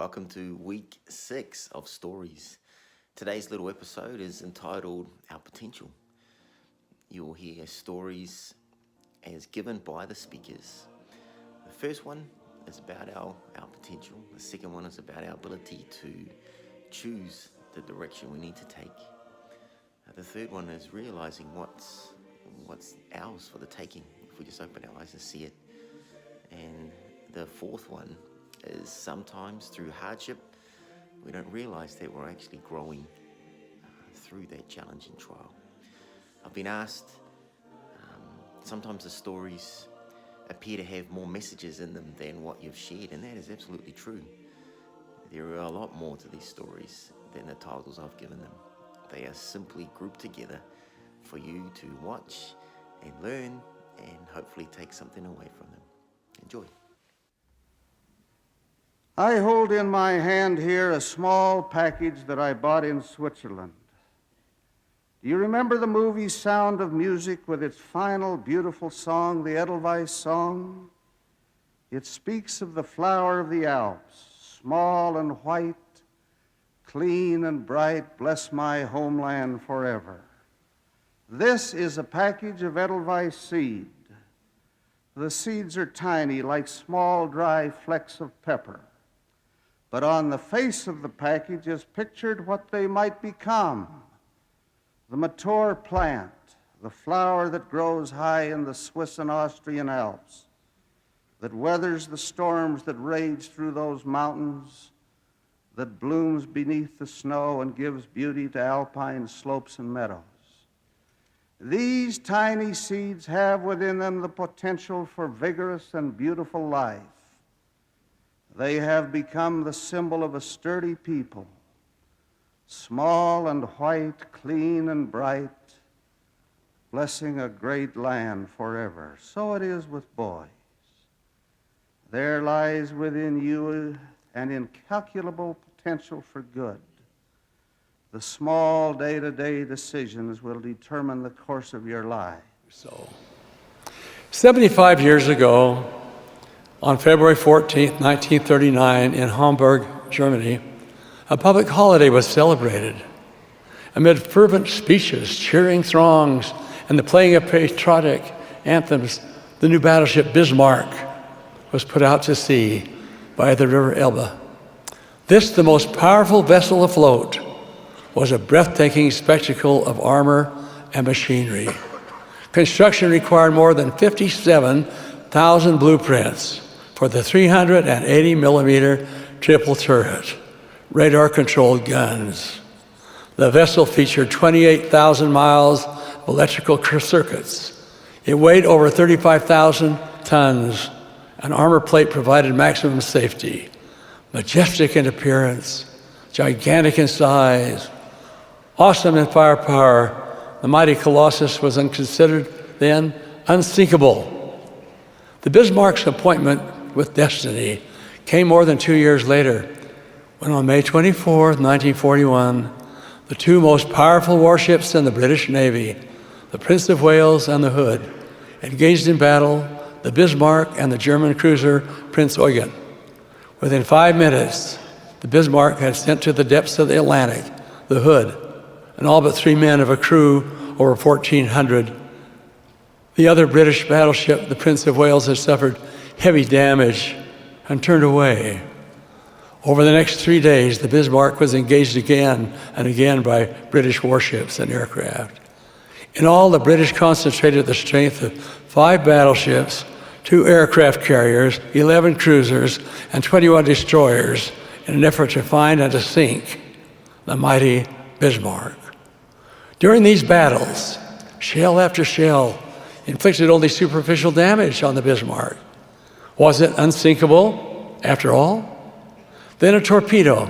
Welcome to week 6 of Stories. Today's little episode is entitled Our Potential. You'll hear stories as given by the speakers. The first one is about our potential. The second one is about our ability to choose the direction we need to take. The third one is realizing what's ours for the taking if we just open our eyes and see it. And the fourth one is sometimes through hardship, we don't realize that we're actually growing through that challenging trial. I've been asked, sometimes the stories appear to have more messages in them than what you've shared, and that is absolutely true. There are a lot more to these stories than the titles I've given them. They are simply grouped together for you to watch and learn and hopefully take something away from them. Enjoy. I hold in my hand here a small package that I bought in Switzerland. Do you remember the movie Sound of Music with its final beautiful song, the Edelweiss song? It speaks of the flower of the Alps, small and white, clean and bright, bless my homeland forever. This is a package of Edelweiss Seed. The seeds are tiny, like small, dry flecks of pepper. But on the face of the package is pictured what they might become. The mature plant, the flower that grows high in the Swiss and Austrian Alps, that weathers the storms that rage through those mountains, that blooms beneath the snow and gives beauty to alpine slopes and meadows. These tiny seeds have within them the potential for vigorous and beautiful life. They have become the symbol of a sturdy people, small and white, clean and bright, blessing a great land forever. So it is with boys. There lies within you an incalculable potential for good. The small day-to-day decisions will determine the course of your life. 75 years ago, on February 14, 1939, in Hamburg, Germany, a public holiday was celebrated. Amid fervent speeches, cheering throngs, and the playing of patriotic anthems, the new battleship Bismarck was put out to sea by the river Elbe. This, the most powerful vessel afloat, was a breathtaking spectacle of armor and machinery. Construction required more than 57,000 blueprints for the 380 millimeter triple turret, radar-controlled guns. The vessel featured 28,000 miles of electrical circuits. It weighed over 35,000 tons. An armor plate provided maximum safety. Majestic in appearance, gigantic in size, awesome in firepower, the mighty Colossus was considered then unsinkable. The Bismarck's appointment with destiny came more than 2 years later, when on May 24, 1941, the two most powerful warships in the British Navy, the Prince of Wales and the Hood, engaged in battle, the Bismarck and the German cruiser Prince Eugen. Within 5 minutes, the Bismarck had sent to the depths of the Atlantic the Hood and all but 3 men of a crew over 1,400. The other British battleship, the Prince of Wales, had suffered heavy damage and turned away. Over the next 3 days, the Bismarck was engaged again and again by British warships and aircraft. In all, the British concentrated the strength of 5 battleships, 2 aircraft carriers, 11 cruisers, and 21 destroyers in an effort to find and to sink the mighty Bismarck. During these battles, shell after shell inflicted only superficial damage on the Bismarck. Was it unsinkable after all? Then a torpedo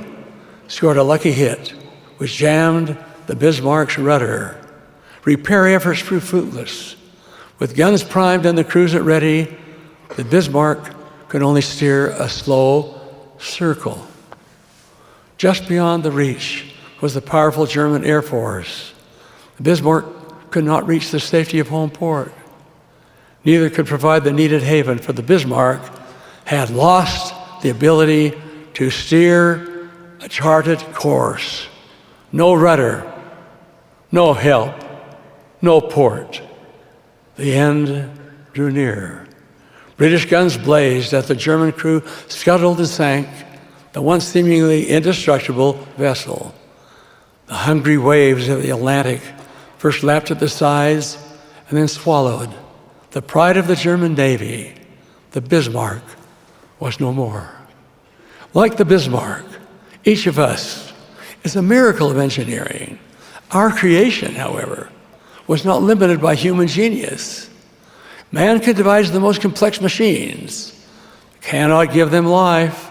scored a lucky hit, which jammed the Bismarck's rudder. Repair efforts proved fruitless. With guns primed and the cruiser ready, the Bismarck could only steer a slow circle. Just beyond the reach was the powerful German Air Force. The Bismarck could not reach the safety of home port. Neither could provide the needed haven, for the Bismarck had lost the ability to steer a charted course. No rudder, no help, no port. The end drew near. British guns blazed as the German crew scuttled and sank the once seemingly indestructible vessel. The hungry waves of the Atlantic first lapped at the sides and then swallowed. The pride of the German Navy, the Bismarck, was no more. Like the Bismarck, each of us is a miracle of engineering. Our creation, however, was not limited by human genius. Man can devise the most complex machines, cannot give them life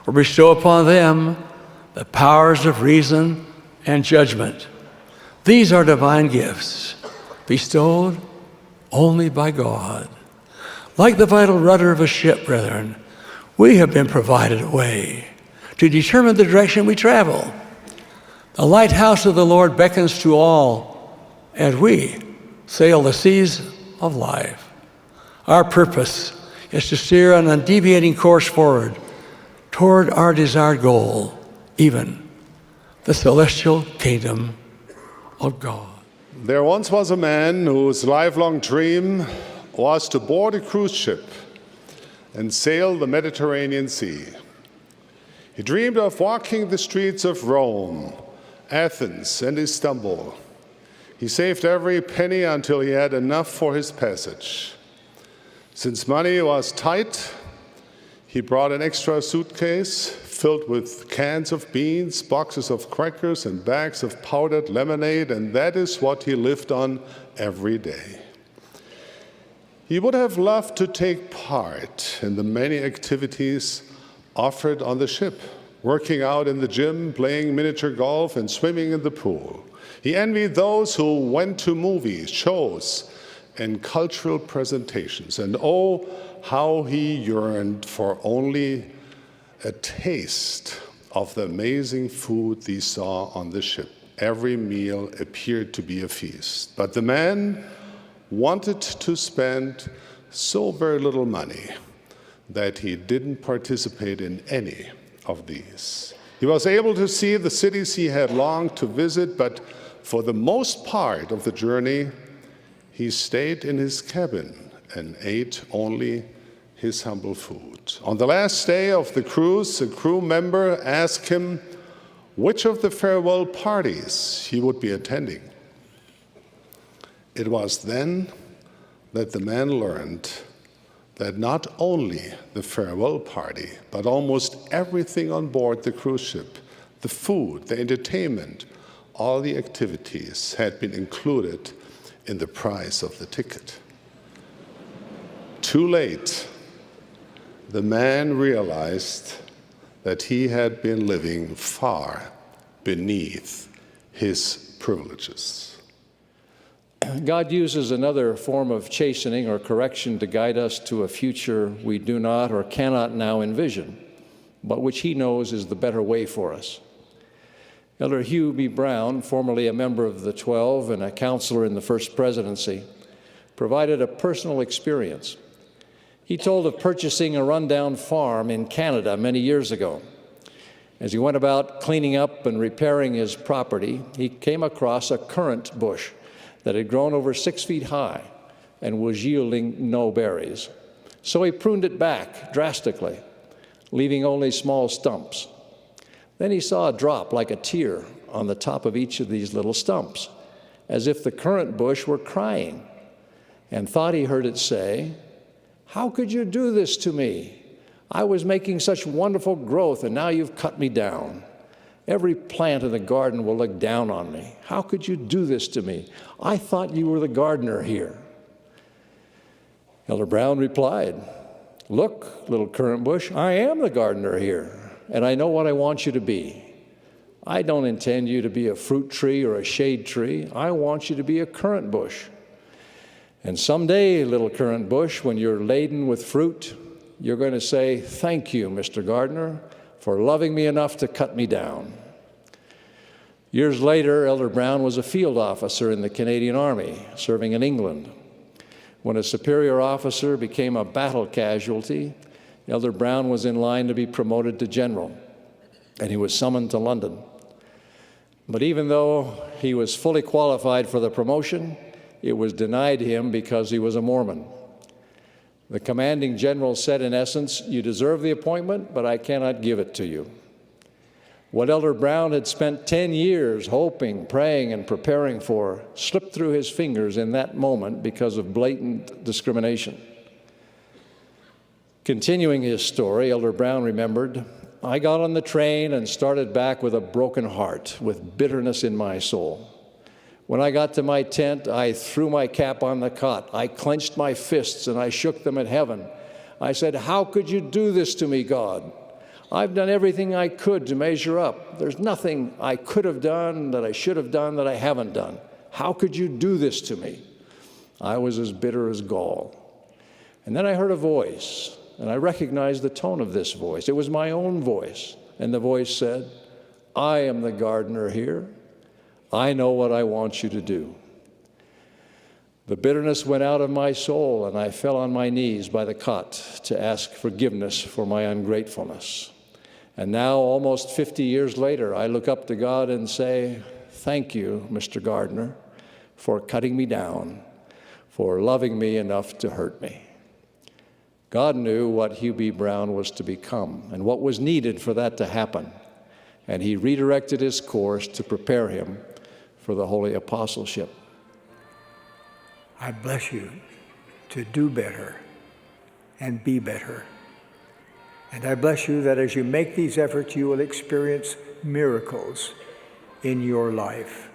or bestow upon them the powers of reason and judgment. These are divine gifts bestowed only by God. Like the vital rudder of a ship, brethren, we have been provided a way to determine the direction we travel. The lighthouse of the Lord beckons to all as we sail the seas of life. Our purpose is to steer an undeviating course forward toward our desired goal, even the celestial kingdom of God. There once was a man whose lifelong dream was to board a cruise ship and sail the Mediterranean Sea. He dreamed of walking the streets of Rome, Athens, and Istanbul. He saved every penny until he had enough for his passage. Since money was tight, he brought an extra suitcase filled with cans of beans, boxes of crackers, and bags of powdered lemonade, and that is what he lived on every day. He would have loved to take part in the many activities offered on the ship, working out in the gym, playing miniature golf, and swimming in the pool. He envied those who went to movies, shows, and cultural presentations. And oh, how he yearned for only a taste of the amazing food he saw on the ship. Every meal appeared to be a feast. But the man wanted to spend so very little money that he didn't participate in any of these. He was able to see the cities he had longed to visit, but for the most part of the journey, he stayed in his cabin and ate only his humble food. On the last day of the cruise, a crew member asked him which of the farewell parties he would be attending. It was then that the man learned that not only the farewell party, but almost everything on board the cruise ship, the food, the entertainment, all the activities had been included in the price of the ticket. Too late, the man realized that he had been living far beneath his privileges. God uses another form of chastening or correction to guide us to a future we do not or cannot now envision, but which he knows is the better way for us. Elder Hugh B. Brown, formerly a member of the 12 and a counselor in the First Presidency, provided a personal experience. He told of purchasing a rundown farm in Canada many years ago. As he went about cleaning up and repairing his property, he came across a currant bush that had grown over 6 feet high and was yielding no berries. So he pruned it back drastically, leaving only small stumps. Then he saw a drop like a tear on the top of each of these little stumps, as if the currant bush were crying, and thought he heard it say, "How could you do this to me? I was making such wonderful growth, and now you've cut me down. Every plant in the garden will look down on me. How could you do this to me? I thought you were the gardener here." Elder Brown replied, "Look, little currant bush, I am the gardener here, and I know what I want you to be. I don't intend you to be a fruit tree or a shade tree. I want you to be a currant bush. And someday, little currant bush, when you're laden with fruit, you're going to say, 'Thank you, Mr. Gardener, for loving me enough to cut me down.'" Years later, Elder Brown was a field officer in the Canadian Army, serving in England. When a superior officer became a battle casualty, Elder Brown was in line to be promoted to general. and he was summoned to London. But even though he was fully qualified for the promotion, it was denied him because he was a Mormon. The commanding general said, in essence, "You deserve the appointment, but I cannot give it to you." What Elder Brown had spent 10 years hoping, praying, and preparing for slipped through his fingers in that moment because of blatant discrimination. Continuing his story, Elder Brown remembered, "I got on the train and started back with a broken heart, with bitterness in my soul. When I got to my tent, I threw my cap on the cot. I clenched my fists and I shook them at heaven. I said, 'How could you do this to me, God? I've done everything I could to measure up. There's nothing I could have done, that I should have done, that I haven't done. How could you do this to me?' I was as bitter as gall. And then I heard a voice, and I recognized the tone of this voice. It was my own voice. And the voice said, 'I am the gardener here. I know what I want you to do.' The bitterness went out of my soul, and I fell on my knees by the cot to ask forgiveness for my ungratefulness. And now, almost 50 years later, I look up to God and say, 'Thank you, Mr. Gardner, for cutting me down, for loving me enough to hurt me.'" God knew what Hugh B. Brown was to become and what was needed for that to happen, and He redirected his course to prepare him for the holy apostleship. I bless you to do better and be better. And I bless you that as you make these efforts, you will experience miracles in your life.